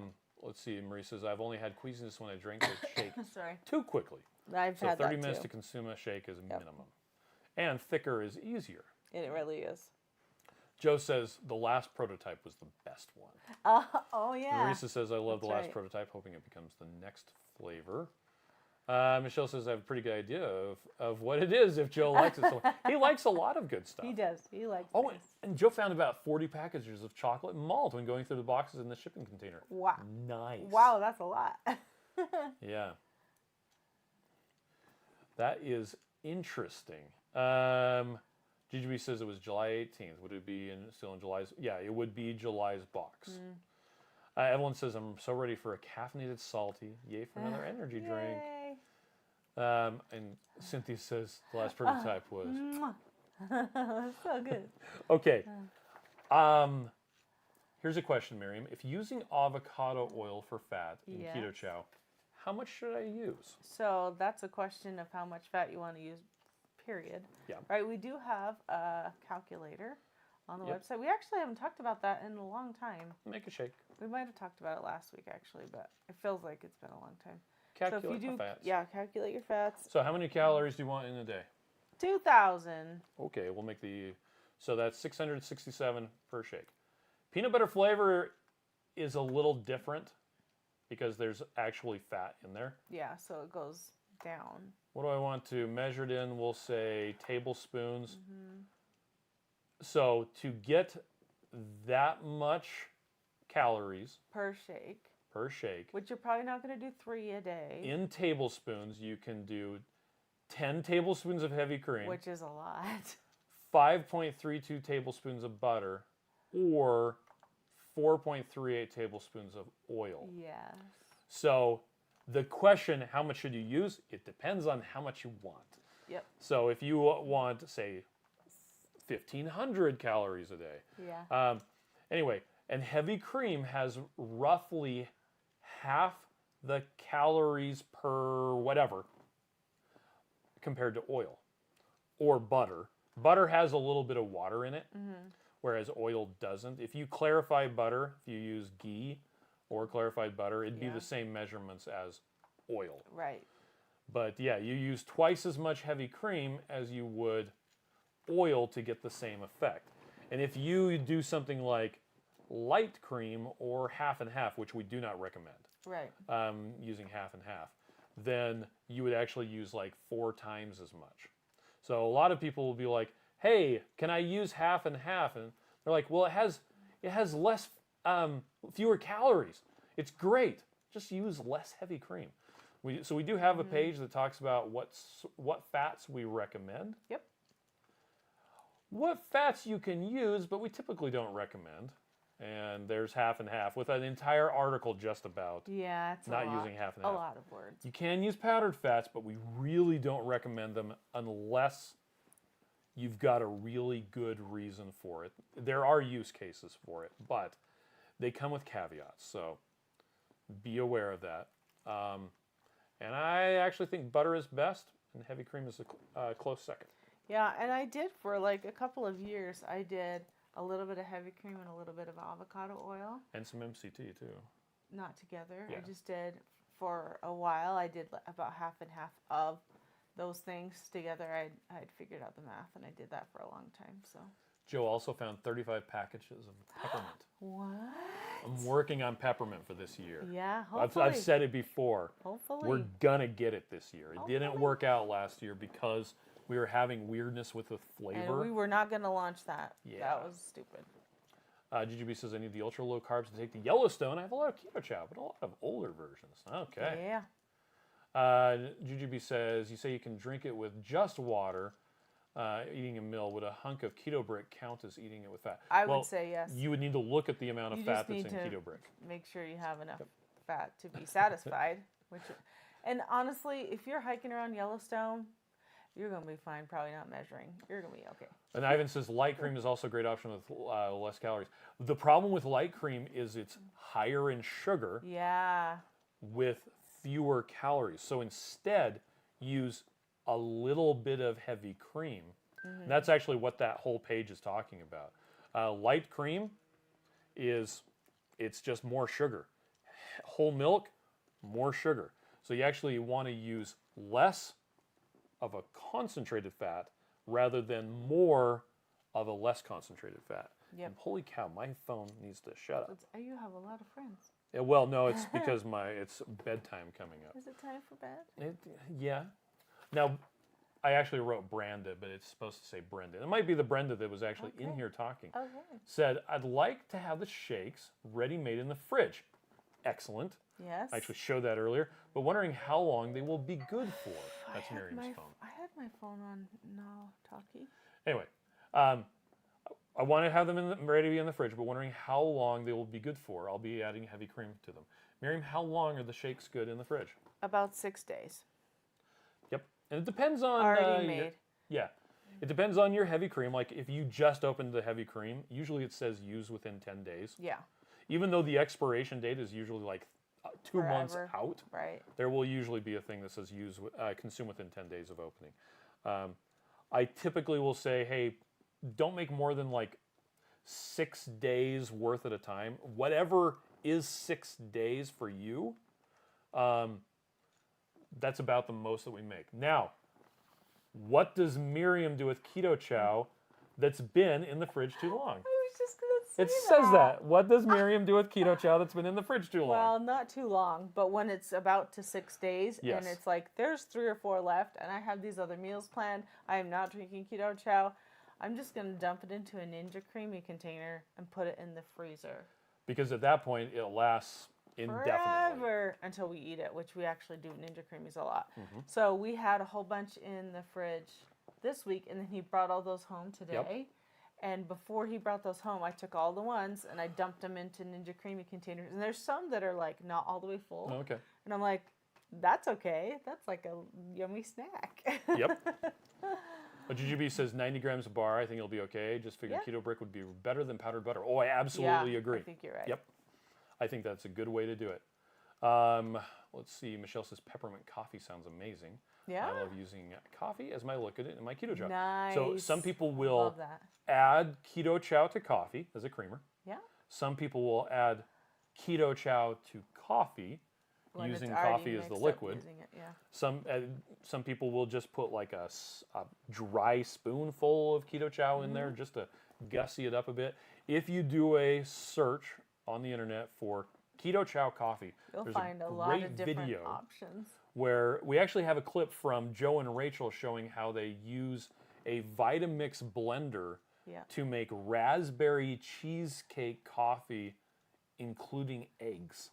Let's see. Marie says, I've only had queasiness when I drink the shake Sorry. too quickly. I've So had 30 that minutes too. to consume a shake is minimum. And thicker is easier. It really is. Joe says the last prototype was the best one. Oh yeah. Marisa says, I love the That's last right. prototype, hoping it becomes the next flavor. Michelle says, I have a pretty good idea of what it is if Joe likes it. So he likes a lot of good stuff. He does. He likes Oh, things. and Joe found about 40 packages of chocolate and malt when going through the boxes in the shipping container. Wow. Nice. Wow, that's a lot. Yeah. That is interesting. GGB says it was July 18th. Would it be still in July's? Yeah, it would be July's box. Evelyn says, I'm so ready for a caffeinated salty. Yay for another energy drink. Yay. And Cynthia says the last prototype was. That's so good. Okay. Here's a question, Miriam. If using avocado oil for fat in Yes. Keto Chow, how much should I use? So that's a question of how much fat you want to use, period. Yeah. Right, we do have a calculator on the Yep. website. We actually haven't talked about that in a long time. Make a shake. We might have talked about it last week, actually, but it feels like it's been a long time. Calculate so if you my do, fats. yeah, calculate your fats. So how many calories do you want in a day? 2,000. Okay, we'll make so that's 667 per shake. Peanut butter flavor is a little different because there's actually fat in there. Yeah, so it goes down. What do I want to measure it in? We'll say tablespoons. So to get that much calories Per shake. Which you're probably not going to do 3 a day. in tablespoons, you can do 10 tablespoons of heavy cream, Which is a lot. 5.32 tablespoons of butter, or 4.38 tablespoons of oil. Yes. So the question, how much should you use? It depends on how much you want. Yep. So if you want, say, 1,500 calories a day. Yeah. Anyway, and heavy cream has roughly half the calories per whatever compared to oil or butter. Butter has a little bit of water in it, whereas oil doesn't. If you clarify butter, if you use ghee or clarified butter, it'd be the same measurements as oil. Right. But yeah, you use twice as much heavy cream as you would oil to get the same effect. And if you do something like light cream or half and half, which we do not recommend, Right. using half and half, then you would actually use like 4 times as much. So a lot of people will be like, hey, can I use half and half? And they're like, well, it has less, fewer calories. It's great. Just use less heavy cream. So we do have a page that talks about what fats we recommend. Yep. What fats you can use, but we typically don't recommend. And there's half and half with an entire article just about Yeah, it's not a lot, using half and a half. lot of words. You can use powdered fats, but we really don't recommend them unless you've got a really good reason for it. There are use cases for it, but they come with caveats, so be aware of that. And I actually think butter is best, and heavy cream is a close second. Yeah, and I did for like a couple of years. I did a little bit of heavy cream and a little bit of avocado oil. And some MCT too. Not together. Yeah. I just did for a while. I did about half and half of those things together. I'd figured out the math, and I did that for a long time. So. Joe also found 35 packages of peppermint. What? I'm working on peppermint for this year. Yeah, hopefully. I've said it before. Hopefully. We're gonna get it this year. It didn't Hopefully. work out last year because we were having weirdness with the flavor. And we were not going to launch that. Yeah. That was stupid. GGB says, I need the ultra low carbs to take the Yellowstone. I have a lot of Keto Chow, but a lot of older versions. Okay. Yeah. GGB says, you say you can drink it with just water, eating a meal, would a hunk of keto brick count as eating it with fat? I Well, would say yes. You would need to look at the amount of You fat just that's need in to keto brick. make sure you have enough fat to be satisfied. And honestly, if you're hiking around Yellowstone, you're going to be fine, probably not measuring. You're going to be okay. And Ivan says light cream is also a great option with less calories. The problem with light cream is it's higher in sugar Yeah. with fewer calories. So instead, use a little bit of heavy cream. And that's actually what that whole page is talking about. Light cream it's just more sugar. Whole milk, more sugar. So you actually want to use less of a concentrated fat rather than more of a less concentrated fat. Yep. And holy cow, my phone needs to shut up. You have a lot of friends. Yeah, well, no, it's because it's bedtime coming up. Is it time for bed? Yeah. Now, I actually wrote Branda, but it's supposed to say Brenda. It might be the Brenda that was actually in here talking. Okay. Said, I'd like to have the shakes ready-made in the fridge. Excellent. Yes. I actually showed that earlier, but wondering how long they will be good for. That's Miriam's phone. I had my phone on no talkie. Anyway, I want to have them ready in the fridge, but wondering how long they will be good for. I'll be adding heavy cream to them. Miriam, how long are the shakes good in the fridge? About 6 days. Yep. And it depends on... Already made. Yeah. It depends on your heavy cream. Like if you just opened the heavy cream, usually it says use within 10 days. Yeah. Even though the expiration date is usually like 2 months out, right? There will usually be a thing that says consume within 10 days of opening. I typically will say, hey, don't make more than like 6 days worth at a time. Whatever is 6 days for you, that's about the most that we make. Now, what does Miriam do with Keto Chow that's been in the fridge too long? I was just gonna say It says that. What does Miriam do with Keto Chow that's been in the fridge too long? Well, not too long, but when it's about to 6 days Yes. and it's like there's 3 or 4 left and I have these other meals planned, I am not drinking Keto Chow, I'm just going to dump it into a Ninja Creamy container and put it in the freezer. Because at that point, it lasts indefinitely. Forever until we eat it, which we actually do Ninja Creamies a lot. So we had a whole bunch in the fridge this week, and then he brought all those home today. Yep. And before he brought those home, I took all the ones and I dumped them into Ninja Creamy containers. And there's some that are like not all the way full. Okay. And I'm like, that's okay. That's like a yummy snack. Yep. Jujube says 90 grams a bar. I think it'll be okay. Just figured keto brick would be better than powdered butter. Oh, I absolutely agree. I think you're right. Yep. I think that's a good way to do it. Let's see. Michelle says peppermint coffee sounds amazing. Yeah. I love using coffee as my look at it in my Keto Chow. Nice. So some people will Love that. add Keto Chow to coffee as a creamer. Yeah. Some people will add Keto Chow to coffee When using it's already coffee as the mixed up liquid. using it, yeah. Some people will just put like a dry spoonful of Keto Chow in there just to gussy it up a bit. If you do a search on the internet for Keto Chow coffee, You'll there's find a lot great of different video options. where we actually have a clip from Joe and Rachel showing how they use a Vitamix blender to make raspberry cheesecake coffee, including eggs.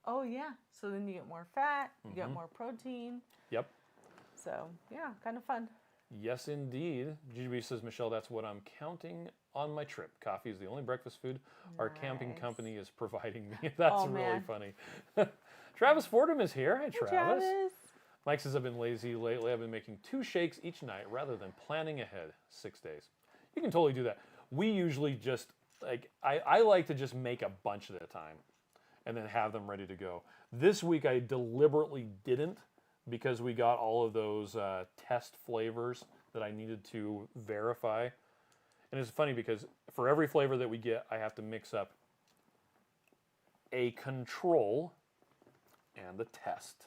Oh, yeah. So then you get more fat, you get more protein. Yep. So, yeah, kind of fun. Yes, indeed. GGB says, Michelle, that's what I'm counting on my trip. Coffee is the only breakfast food our camping company is providing me. That's really funny. Travis Fordham is here. Hi, Travis. Mike says, I've been lazy lately. I've been making 2 shakes each night rather than planning ahead 6 days. You can totally do that. We usually just, like, I like to just make a bunch at a time and then have them ready to go. This week I deliberately didn't because we got all of those test flavors that I needed to verify. And it's funny because for every flavor that we get, I have to mix up a control and the test.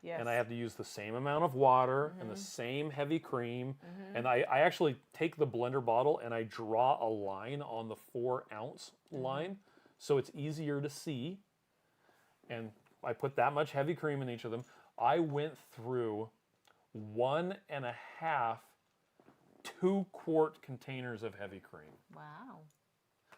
Yes. And I have to use the same amount of water and the same heavy cream. And I actually take the blender bottle and I draw a line on the 4-ounce line so it's easier to see. And I put that much heavy cream in each of them. I went through 1.5 2-quart containers of heavy cream. Wow.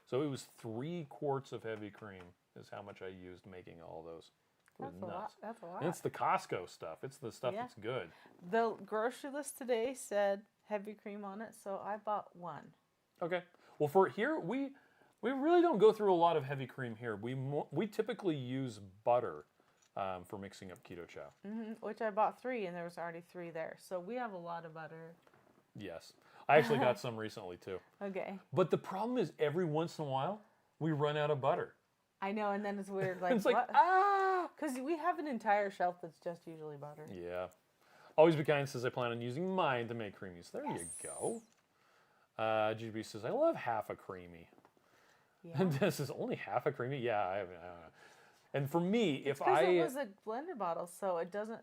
So it was 3 quarts of heavy cream is how much I used making all those. That's a lot. That's a lot. And it's the Costco stuff. It's the stuff that's good. The grocery list today said heavy cream on it, so I bought one. Okay. Well, for here, we really don't go through a lot of heavy cream here. We typically use butter for mixing up Keto Chow. Which I bought 3, and there was already 3 there. So we have a lot of butter. Yes. I actually got some recently, too. Okay. But the problem is every once in a while, we run out of butter. I know, and then it's weird. Like, It's like, what? ah! Because we have an entire shelf that's just usually butter. Yeah. Always Be Kind says, I plan on using mine to make creamies. There you go. GB says, I love half a creamy. Yeah. And this is only half a creamy? Yeah, I don't know. And for me, if Because it was a blender bottle, so it doesn't,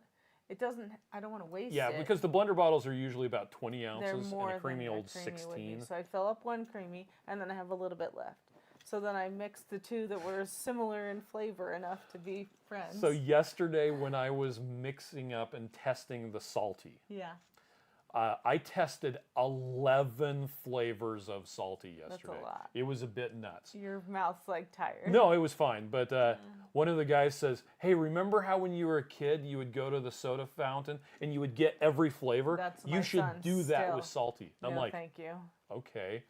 I don't want to waste it. Yeah, because the blender bottles are usually about 20 They're ounces more and a creamy than old creamy would be. 16. So I fill up one creamy, and then I have a little bit left. So then I mixed the 2 that were similar in flavor enough to be friends. So yesterday when I was mixing up and testing the salty, yeah, I tested 11 flavors of salty yesterday. that's a lot. It was a bit nuts. Your mouth's like tired. No, it was fine. But one of the guys says, hey, remember how when you were a kid, you would go to the soda fountain and you would get every flavor? That's you my should son do that still. with salty. No, I'm like, thank you. okay.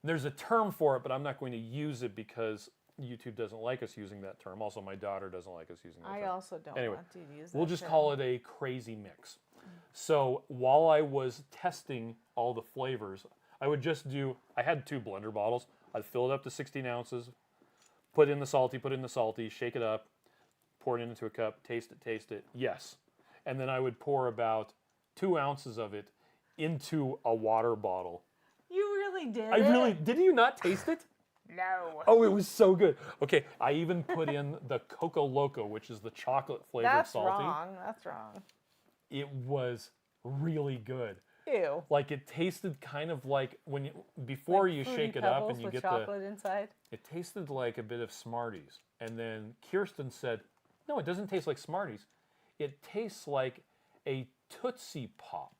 There's a term for it, but I'm not going to use it because YouTube doesn't like us using that term. Also, my daughter doesn't like us using that term. I also don't Anyway, want to use that we'll just term. call it a crazy mix. So while I was testing all the flavors, I would just I had 2 blender bottles. I'd fill it up to 16 ounces, put in the salty, shake it up, pour it into a cup, taste it, yes. And then I would pour about 2 ounces of it into a water bottle. You really did Did you not taste it? No. Oh, it was so good. Okay, I even put in the Coco Loco, which is the chocolate flavored That's salty. wrong. That's wrong. It was really good. Ew. Like it tasted kind of like before you Fruity shake it up Pebbles and you with get chocolate inside. it tasted like a bit of Smarties. And then Kirsten said, no, it doesn't taste like Smarties. It tastes like a Tootsie Pop.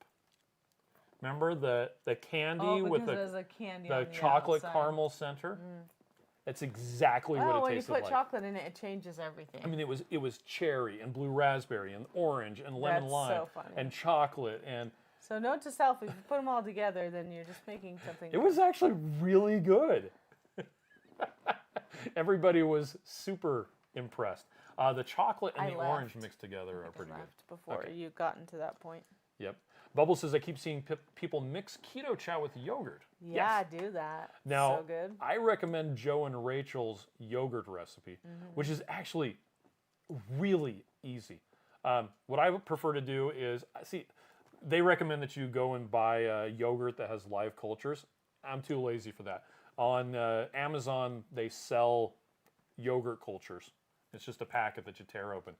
Remember the candy with there's a candy the on the chocolate outside. caramel center? That's exactly what it when you tasted put like. chocolate in it, it changes everything. I mean, it was cherry and blue raspberry and orange and lemon That's lime so funny. and chocolate and So note to self, if you put them all together, then you're just making something. it was actually really good. Everybody was super impressed. The chocolate and I the left. orange mixed together are pretty good. left before Okay. you gotten to that point. Yep. Bubble says, I keep seeing people mix Keto Chow with yogurt. Yeah, Yes. do that. Now, So good. I recommend Joe and Rachel's yogurt recipe, which is actually really easy. What I would prefer to do is, they recommend that you go and buy a yogurt that has live cultures. I'm too lazy for that. On Amazon, they sell yogurt cultures. It's just a packet that you tear open.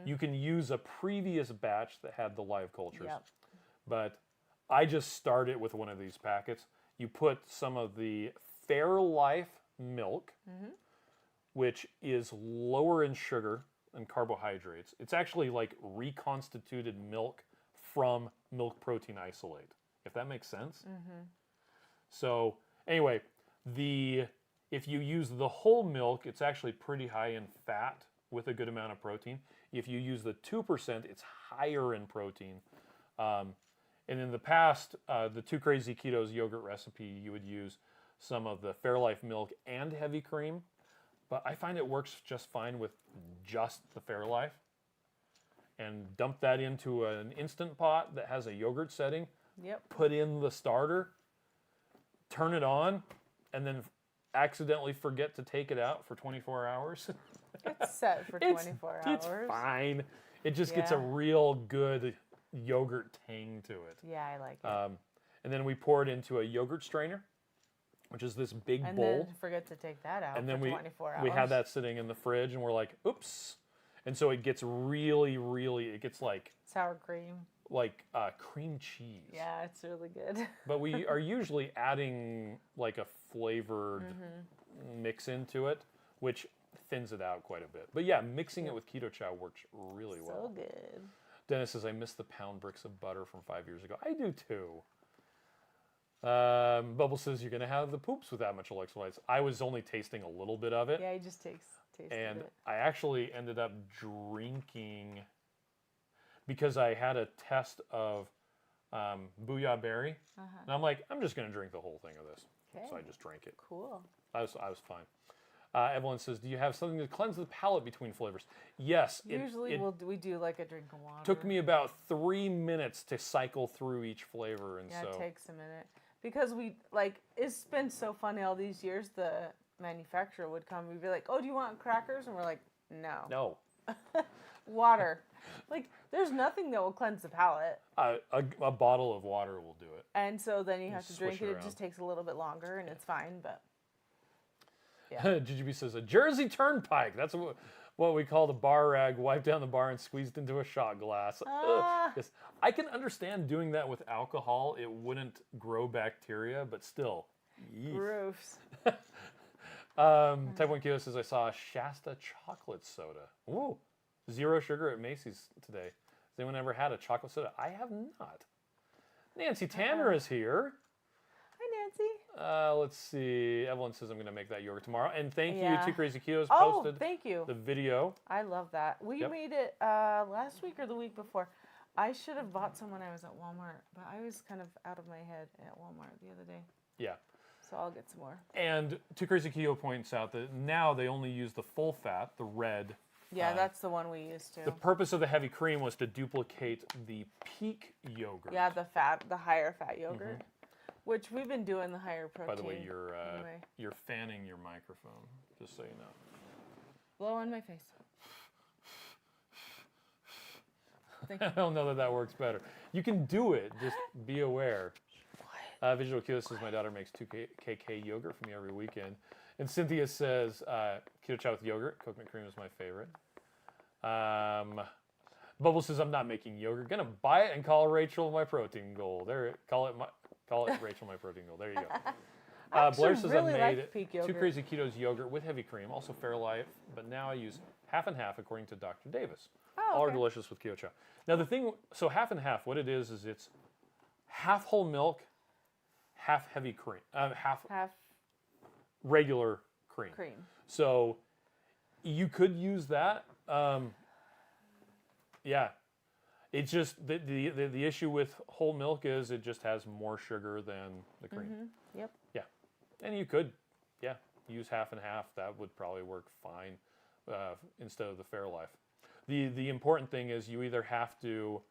You can use a previous batch that had the live cultures. Yep. But I just start it with one of these packets. You put some of the Fairlife milk, which is lower in sugar and carbohydrates. It's actually like reconstituted milk from milk protein isolate, if that makes sense. So anyway, if you use the whole milk, it's actually pretty high in fat with a good amount of protein. If you use the 2%, it's higher in protein. And in the past, the Two Crazy Ketos yogurt recipe, you would use some of the Fairlife milk and heavy cream. But I find it works just fine with just the Fairlife. And dump that into an Instant Pot that has a yogurt setting. Yep. Put in the starter, turn it on, and then accidentally forget to take it out for 24 hours. It's set for 24 hours. It's fine. It just gets a Yeah. real good yogurt tang to it. Yeah, I like it. And then we pour it into a yogurt strainer, which is this big and bowl. then forget to take that out And then for 24 hours. we had that sitting in the fridge, and we're like, oops. And so it gets really, really, it gets like sour cream. cream cheese. Yeah, it's really good. But we are usually adding like a flavored mix into it, which thins it out quite a bit. But yeah, mixing it with Keto Chow works really well. So good. Dennis says, I miss the pound bricks of butter from 5 years ago. I do too. Bubble says, you're going to have the poops with that much electrolytes. I was only tasting a little bit of it. Yeah, he just tasted And it. I actually ended up drinking, because I had a test of Booyah Berry. And I'm like, I'm just going to drink the whole thing of this. Okay. So I just drank it. Cool. I was fine. Evelyn says, do you have something to cleanse the palate between flavors? Yes. Usually we do like a drink of water. Took me about 3 minutes to cycle through each flavor. And yeah, so it takes a minute. Because it's been so funny all these years, the manufacturer would come, we'd be like, oh, do you want crackers? And we're like, no. No. Water. Like, there's nothing that will cleanse the palate. A bottle of water will do it. And so then you have to drink it. Around. It just takes a little bit longer, and it's fine, but yeah. GGB says, a Jersey Turnpike. That's what we call the bar rag, wiped down the bar and squeezed into a shot glass. Yes. I can understand doing that with alcohol. It wouldn't grow bacteria, but still. Gross. Type 1 Keto says, I saw a Shasta chocolate soda. Ooh. 0 sugar at Macy's today. Has anyone ever had a chocolate soda? I have not. Nancy Tanner is here. Hi, Nancy. Let's see. Evelyn says I'm going to make that yogurt tomorrow. And thank you, 2 Crazy Ketos posted thank you. the video. I love that. We made it last week or the week before. I should have bought some when I was at Walmart, but I was kind of out of my head at Walmart the other day. Yeah. So I'll get some more. And 2 Crazy Keto points out that now they only use the full fat, the red. Yeah, that's the one we used to. The purpose of the heavy cream was to duplicate the peak yogurt. Yeah, the higher fat yogurt, which we've been doing the higher protein. By the way, you're fanning your microphone, just so you know. Blow on my face. I don't know that works better. You can do it, just be aware. Visual Keto says, my daughter makes 2KK yogurt for me every weekend. And Cynthia says, Keto Chow with yogurt. Coconut cream is my favorite. Bubble says, I'm not making yogurt. Gonna buy it and call Rachel my protein goal. Call it Rachel my protein goal. There you go. Blair says, really I've made peak 2 yogurt. Crazy Ketos yogurt with heavy cream, also Fairlife, but now I use half and half according to Dr. Davis. All are delicious with Keto Chow. Now the thing, so half and half, what it is it's half whole milk, half heavy cream, half regular cream. So you could use that. Yeah. It's just the issue with whole milk is it just has more sugar than the cream. Yep. Yeah. And you could, use half and half. That would probably work fine instead of the Fairlife. The important thing is you either have to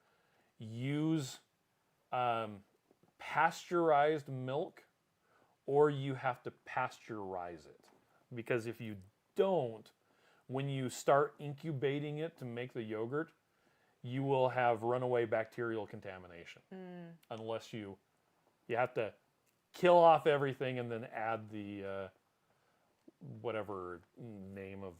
use pasteurized milk or you have to pasteurize it. Because if you don't, when you start incubating it to make the yogurt, you will have runaway bacterial contamination. Unless you have to kill off everything and then add the whatever name of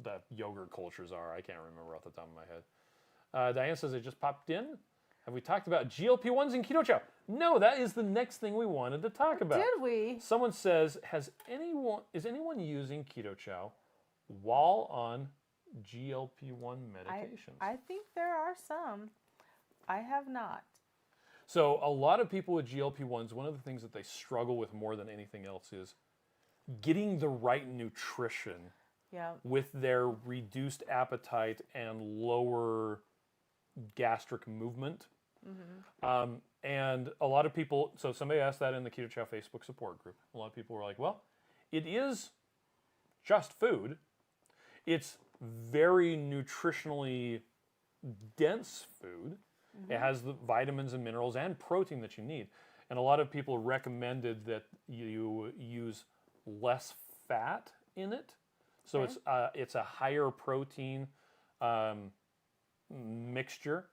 the yogurt cultures are. I can't remember off the top of my head. Diane says it just popped in. Have we talked about GLP-1s in Keto Chow? No, that is the next thing we wanted to talk about. Did we? Someone says, is anyone using Keto Chow while on GLP-1 medications? I think there are some. I have not. So a lot of people with GLP-1s, one of the things that they struggle with more than anything else is getting the right nutrition with their reduced appetite and lower gastric movement. And a lot of people, so somebody asked that in the Keto Chow Facebook support group. A lot of people were like, well, it is just food. It's very nutritionally dense food. It has the vitamins and minerals and protein that you need. And a lot of people recommended that you use less fat in it. So it's a higher protein mixture,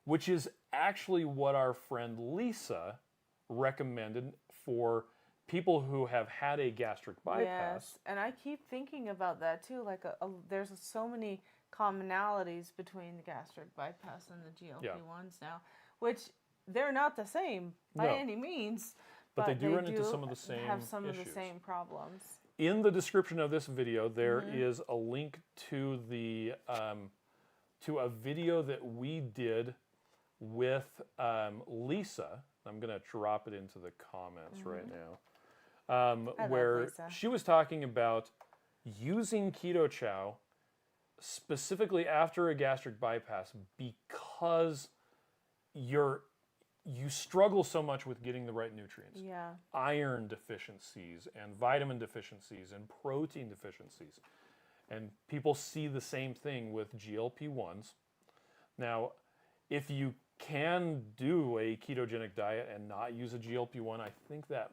which is actually what our friend Lisa recommended for people who have had a gastric bypass. Yes, and I keep thinking about that too. Like, there's so many commonalities between the gastric bypass and the GLP-1s now, which they're not the same by any means. But they do run into some of the same have some issues. of the same problems. In the description of this video, there is a link to the to a video that we did with Lisa. I'm going to drop it into the comments right now, where she was talking about using Keto Chow specifically after a gastric bypass because you struggle so much with getting the right nutrients. Yeah. Iron deficiencies and vitamin deficiencies and protein deficiencies. And people see the same thing with GLP-1s. Now, if you can do a ketogenic diet and not use a GLP-1, I think that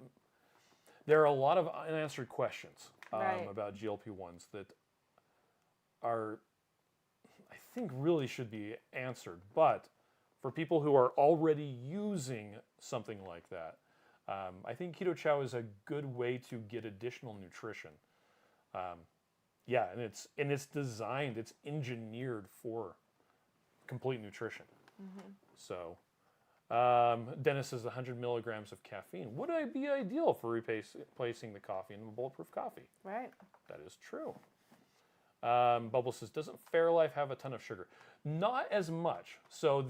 there are a lot of unanswered questions Right. about GLP-1s that are, I think, really should be answered. But for people who are already using something like that, I think Keto Chow is a good way to get additional nutrition. Yeah, and it's designed, it's engineered for complete nutrition. So, Dennis says 100 milligrams of caffeine would be ideal for replacing the coffee in bulletproof coffee. Right. That is true. Bubble says, doesn't Fairlife have a ton of sugar? Not as much. So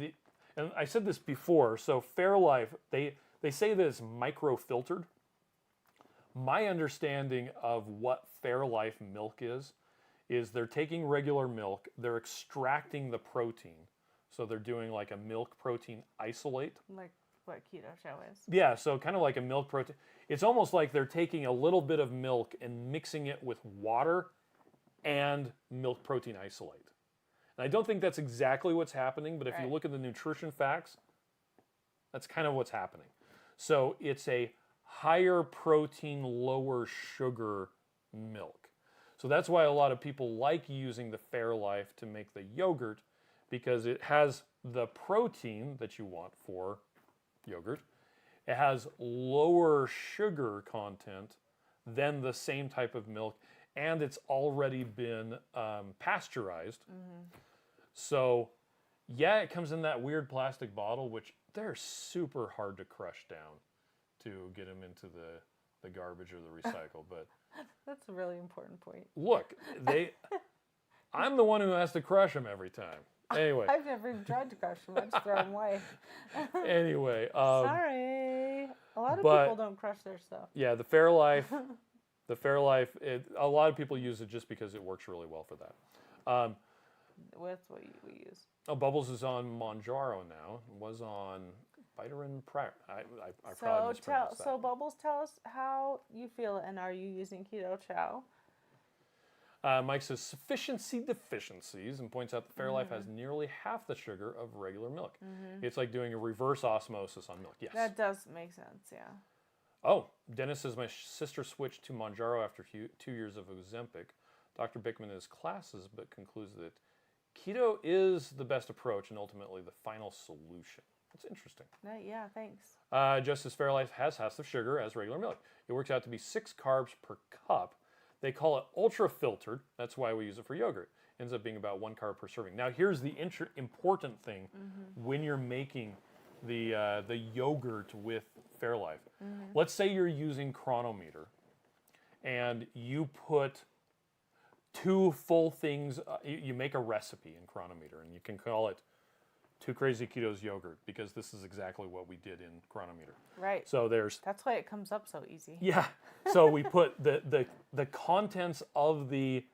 and I said this before. So Fairlife, they say that it's micro-filtered. My understanding of what Fairlife milk is they're taking regular milk, they're extracting the protein. So they're doing like a milk protein isolate. Like what Keto Chow is. Yeah, so kind of like a milk protein. It's almost like they're taking a little bit of milk and mixing it with water and milk protein isolate. And I don't think that's exactly what's happening, but if you look at the nutrition facts, that's kind of what's happening. So it's a higher protein, lower sugar milk. So that's why a lot of people like using the Fairlife to make the yogurt, because it has the protein that you want for yogurt. It has lower sugar content than the same type of milk, and it's already been pasteurized. So, yeah, it comes in that weird plastic bottle, which they're super hard to crush down to get them into the garbage or the recycle. But That's a really important point. look, I'm the one who has to crush them every time. Anyway. I've never even tried to crush them. I just throw them away. Anyway. Sorry. A lot of people don't crush their stuff. Yeah, the Fairlife, a lot of people use it just because it works really well for that. With what we use. Bubbles is on Monjaro now. Was on Vitamin prior. I probably So mispronounced that. so Bubbles, tell us how you feel, and are you using Keto Chow? Mike says sufficiency deficiencies and points out that Fairlife has nearly half the sugar of regular milk. It's like doing a reverse osmosis on milk. Yes. That does make sense, yeah. Oh, Dennis says my sister switched to Monjaro after 2 years of Ozempic. Dr. Bickman in his classes, but concludes that keto is the best approach and ultimately the final solution. That's interesting. Yeah, thanks. Just as Fairlife has half the sugar as regular milk. It works out to be 6 carbs per cup. They call it ultra filtered. That's why we use it for yogurt. It ends up being about 1 carb per serving. Now, here's the important thing when you're making the yogurt with Fairlife. Let's say you're using Chronometer, and you put 2 full things. You make a recipe in Chronometer, and you can call it 2 Crazy Ketos Yogurt, because this is exactly what we did in Chronometer. Right. So that's why it comes up so easy. Yeah. So we put the contents of the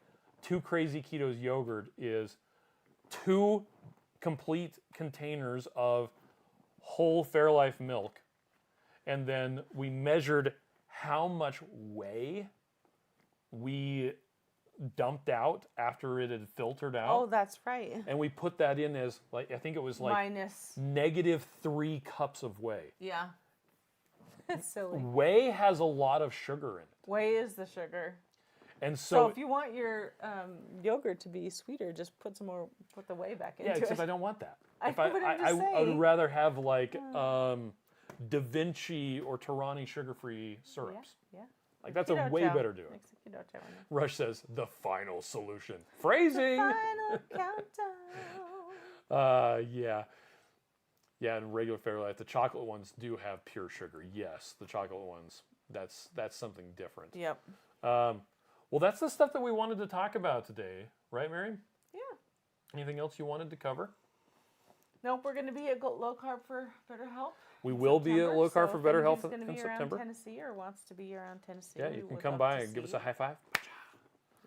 2 Crazy Ketos Yogurt is 2 complete containers of whole Fairlife milk, and then we measured how much whey we dumped out after it had filtered out. Oh, that's right. And we put that in as, like, I think it was like Minus. -3 cups of whey. Yeah. It's silly. Whey has a lot of sugar in it. Whey is the sugar. And So if you want your yogurt to be sweeter, just put the whey back into yeah, except it. I don't want that. I If know, but I'm just I would saying. rather have like Da Vinci or Torani sugar-free syrups. Yeah. Like, that's a Keto way Chow. better doing. Makes a Keto Chow in there. Rush says, the final solution. Phrasing! Final countdown. Yeah. Yeah, and regular Fairlife, the chocolate ones do have pure sugar. Yes, the chocolate ones, that's something different. Yep. Well, that's the stuff that we wanted to talk about today. Right, Miriam? Yeah. Anything else you wanted to cover? Nope, we're going to be at Low Carb for Better Health. We in will be at September, Low Carb so for if Better Health anybody's in gonna be September. around Tennessee or wants to be around Tennessee, Yeah, we you can would come love by to and give us see a high five.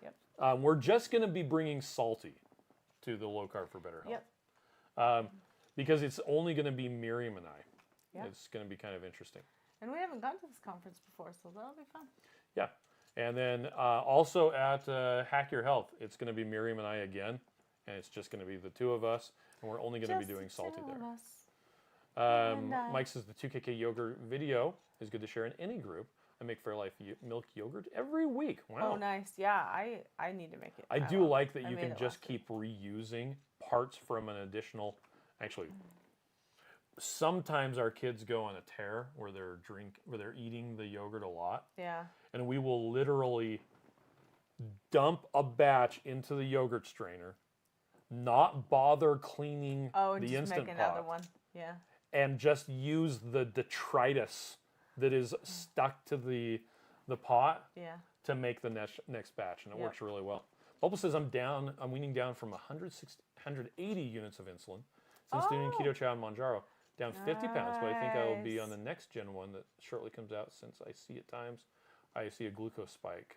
Yep. We're just going to be bringing SALTT to the Low Carb for Better Health. Yep. because it's only going to be Miriam and I. Yeah. It's going to be kind of interesting. And we haven't gone to this conference before, so that'll be fun. Yeah. And then also at Hack Your Health, it's going to be Miriam and I again, and it's just going to be the two of us, and we're only going to be doing salty there. Mike says the 2KK yogurt video is good to share in any group. I make Fairlife milk yogurt every week. Wow. Oh, nice. Yeah, I need to make it. I do like that you can just keep reusing parts from an additional. Actually, sometimes our kids go on a tear where they're eating the yogurt a lot. Yeah. And we will literally dump a batch into the yogurt strainer, not bother cleaning and the just instant make pot, another one. Yeah. and just use the detritus that is stuck to the pot to make the next batch, and it works really well. Bubble says I'm weaning down from 180 units of insulin since doing Keto Chow and Manjaro, down 50 pounds, but I think I will be on the next gen one that shortly comes out, since I see at times I see a glucose spike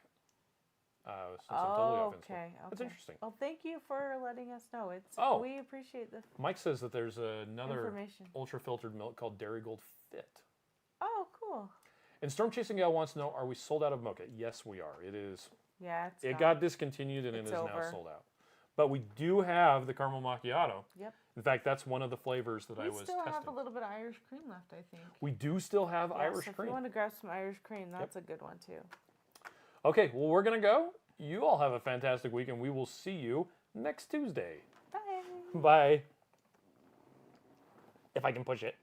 since I'm totally off insulin. That's interesting. Well, thank you for letting us know. We appreciate the Mike says that there's another information. ultra filtered milk called Dairy Gold Fit. Oh, cool. And Storm Chasing Gal wants to know, are we sold out of mocha? Yes, we are. It is. Yeah, it got discontinued and it is over. now sold out. But we do have the caramel macchiato. Yep. In fact, that's one of the flavors that I was testing. We still have a little bit of Irish cream left, I think. We do still have Irish so cream. If you want to grab some Irish cream, that's a good one too. Okay, well, we're going to go. You all have a fantastic week, and we will see you next Tuesday. Bye. Bye. If I can push it.